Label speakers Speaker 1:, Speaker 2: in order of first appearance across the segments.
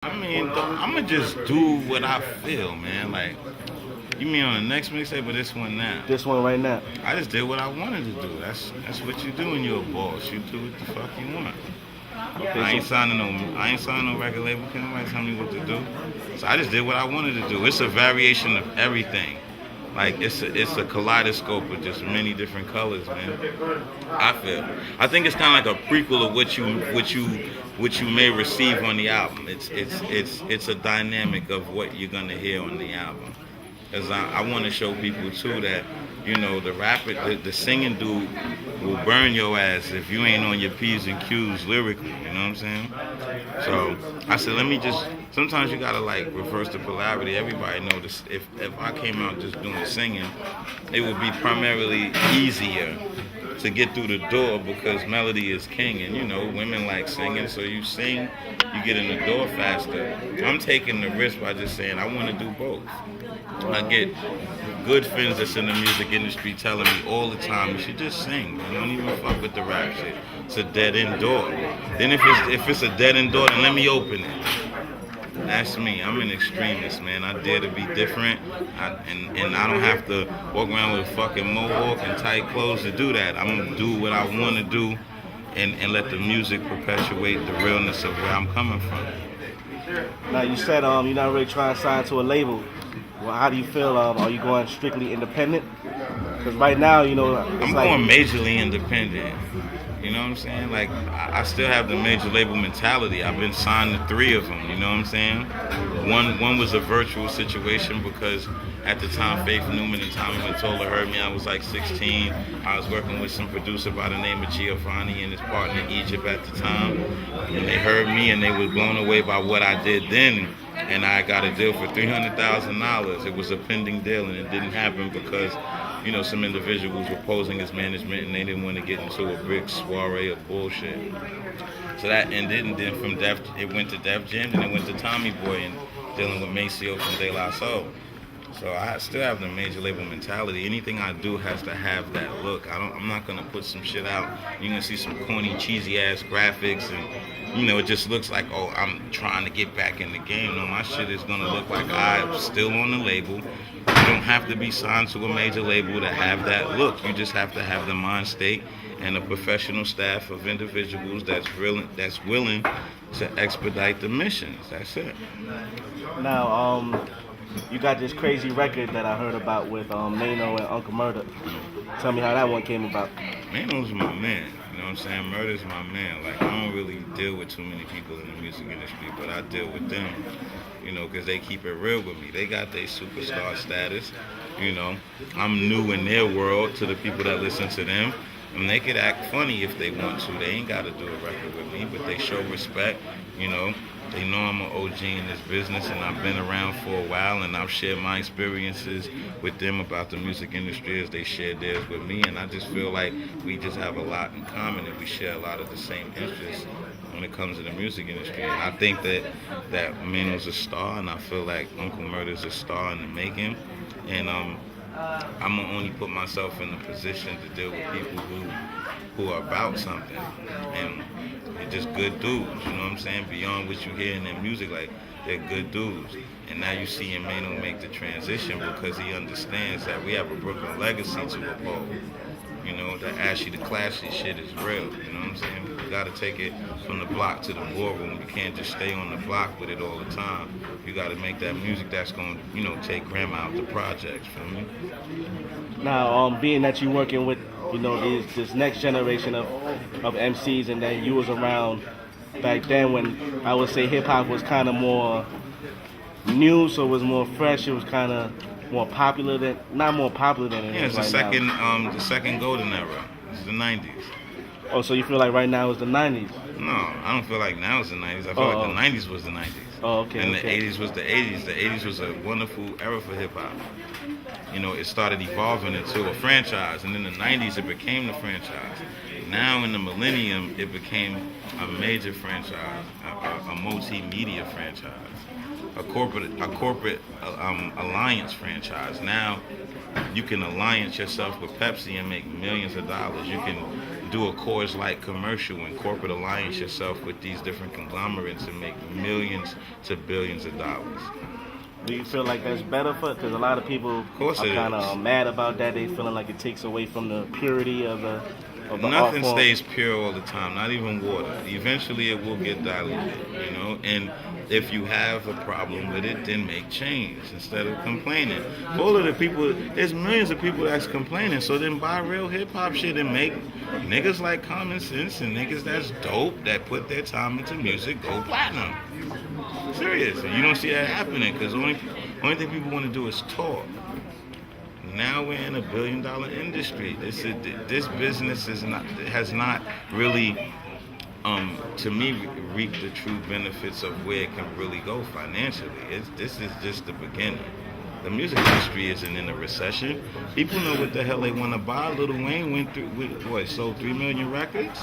Speaker 1: I mean, I'ma just do what I feel, man. Like, you mean on the next mixtape or this one now?
Speaker 2: This one right now.
Speaker 1: I just did what I wanted to do. That's what you do when you're a boss. You do what the fuck you want. I
Speaker 2: Okay,
Speaker 1: ain't signing no record label. Can't nobody tell me what to do. So I just did what I wanted to do. It's a variation of everything. Like it's a kaleidoscope of just many different colors, man. I feel. I think it's kind of like a prequel of what you may receive on the album. It's a dynamic of what you're gonna hear on the album. Cause I want to show people too that the singing dude will burn your ass if you ain't on your p's and q's lyrically. You know what I'm saying? So I said, let me just. Sometimes you gotta like reverse the polarity. Everybody know this. If I came out just doing singing, it would be primarily easier to get through the door because melody is king, and women like singing, so you sing, you get in the door faster. I'm taking the risk by just saying I want to do both. I get good friends that's in the music industry telling me all the time, you should just sing, man. Don't even fuck with the rap shit. It's a dead end door. Then if it's a dead end door, then let me open it. That's me. I'm an extremist, man. I dare to be different, and I don't have to walk around with a fucking mohawk and tight clothes to do that. I'm gonna do what I want to do, and let the music perpetuate the realness of where I'm coming from.
Speaker 2: now you said you're not really trying to sign to a label. Well, how do you feel? Are you going strictly independent? Because right now, it's
Speaker 1: I'm
Speaker 2: like
Speaker 1: going majorly independent. You know what I'm saying? Like, I still have the major label mentality. I've been signed to 3 of them. You know what I'm saying? One was a virtual situation because at the time Faith Newman and Tommy Mottola heard me. I was like 16. I was working with some producer by the name of Giovanni and his partner Egypt at the time. And they heard me and they were blown away by what I did then. And I got a deal for $300,000. It was a pending deal, and it didn't happen because, some individuals were posing as management, and they didn't want to get into a big soiree of bullshit. So that ended, and then from it went to Def Jam, and it went to Tommy Boy and dealing with Maceo from De La Soul. So I still have the major label mentality. Anything I do has to have that look. I'm not gonna put some shit out. You're gonna see some corny, cheesy ass graphics, and it just looks like, oh, I'm trying to get back in the game. No, my shit is gonna look like I'm still on the label. You don't have to be signed to a major label to have that look. You just have to have the mind state and a professional staff of individuals that's willing to expedite the missions. That's it.
Speaker 2: now you got this crazy record that I heard about with Maino and Uncle Murder. Tell me how that one came about.
Speaker 1: Maino's my man. You know what I'm saying? Murder's my man. Like, I don't really deal with too many people in the music industry, but I deal with them, because they keep it real with me. They got their superstar status. I'm new in their world to the people that listen to them. And they could act funny if they want to. They ain't got to do a record with me, but they show respect. They know I'm an OG in this business, and I've been around for a while, and I've shared my experiences with them about the music industry as they shared theirs with me. And I just feel like we just have a lot in common, and we share a lot of the same interests when it comes to the music industry. And I think that Mano's a star, and I feel like Uncle Murder's a star in the making. And I'm gonna only put myself in a position to deal with people who are about something, and they're just good dudes. You know what I'm saying? Beyond what you hear in their music, like, they're good dudes. And now you see Mano make the transition because he understands that we have a Brooklyn legacy to uphold. That ashy, the classy shit is real. You know what I'm saying? You gotta take it from the block to the boardroom. You can't just stay on the block with it all the time. You gotta make that music that's gonna, take grandma out the projects. Feel me?
Speaker 2: Now, being that you're working with, this next generation of MCs, and that you was around back then when I would say hip hop was kind of more new, so it was more fresh. It was kind of more popular than, not more popular than it
Speaker 1: Yeah,
Speaker 2: is
Speaker 1: it's
Speaker 2: right now.
Speaker 1: the second golden era. It's the '90s.
Speaker 2: Oh, so you feel like right now is the 90s?
Speaker 1: No, I don't feel like now is the '90s. I feel like the '90s was the '90s.
Speaker 2: Oh, okay.
Speaker 1: And
Speaker 2: okay.
Speaker 1: the '80s was the '80s. The '80s was a wonderful era for hip hop. It started evolving into a franchise, and in the '90s it became the franchise. Now in the millennium, it became a major franchise, a multimedia franchise, a corporate alliance franchise. Now you can alliance yourself with Pepsi and make millions of dollars. You can do a Coors Light commercial and corporate alliance yourself with these different conglomerates and make millions to billions of dollars.
Speaker 2: Do you feel like that's better for? Because a lot of people are kind of mad about that. They feeling like it takes away from the purity of the
Speaker 1: Nothing
Speaker 2: art form.
Speaker 1: stays pure all the time, not even water. Eventually it will get diluted, you know, and if you have a problem with it, then make change instead of complaining. All of the people, there's millions of people that's complaining, so then buy real hip-hop shit and make niggas like Common Sense and niggas that's dope that put their time into music go platinum. Serious. You don't see that happening because only thing people want to do is talk. Now we're in $1 billion industry. This business has not really, to me, reaped the true benefits of where it can really go financially. This is just the beginning. The music industry isn't in a recession. People know what the hell they want to buy. Lil Wayne went through, sold 3 million records?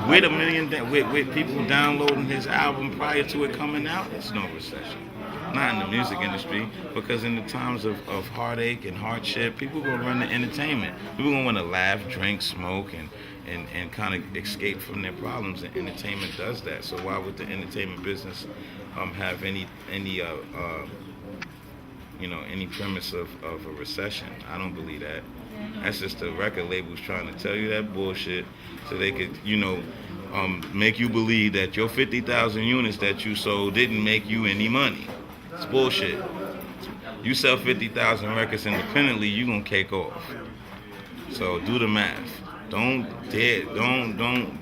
Speaker 1: With with people downloading his album prior to it coming out, it's no recession. Not in the music industry, because in the times of heartache and hardship, people gonna run to entertainment. People gonna want to laugh, drink, smoke, and kind of escape from their problems. And entertainment does that. So why would the entertainment business have any premise of a recession? I don't believe that. That's just the record labels trying to tell you that bullshit so they could, make you believe that your 50,000 units that you sold didn't make you any money. It's bullshit. You sell 50,000 records independently, you gonna cake off. So do the math. Don't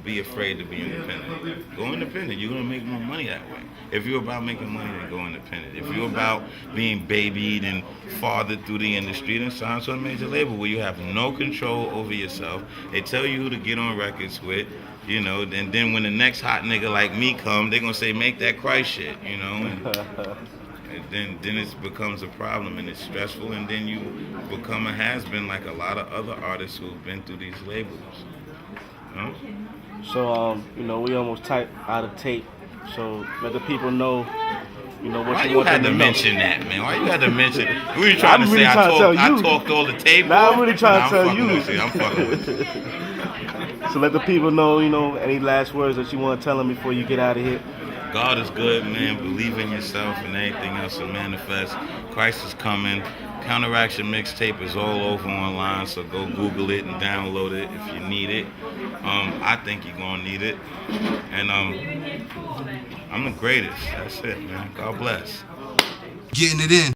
Speaker 1: be afraid to be independent. Go independent. You're gonna make more money that way. If you're about making money, then go independent. If you're about being babied and fathered through the industry, then sign to a major label where you have no control over yourself. They tell you who to get on records with, and then when the next hot nigga like me come, they're gonna say, make that Christ shit, and then it becomes a problem and it's stressful, and then you become a has-been like a lot of other artists who've been through these labels.
Speaker 2: So, we almost out of tape. So let the people know, what
Speaker 1: Why
Speaker 2: you
Speaker 1: you
Speaker 2: want
Speaker 1: had
Speaker 2: them
Speaker 1: to
Speaker 2: to
Speaker 1: mention that, man? Why you had to mention? Were you trying to say I talked all the tape?
Speaker 2: Nah, I'm really trying to tell you.
Speaker 1: I'm fucking with you.
Speaker 2: So let the people know, any last words that you want to tell them before you get out of here.
Speaker 1: God is good, man. Believe in yourself and everything else will manifest. Christ is coming. Counteraction mixtape is all over online, so go Google it and download it if you need it. I think you're gonna need it. And I'm the greatest. That's it, man. God bless.
Speaker 3: Getting it in.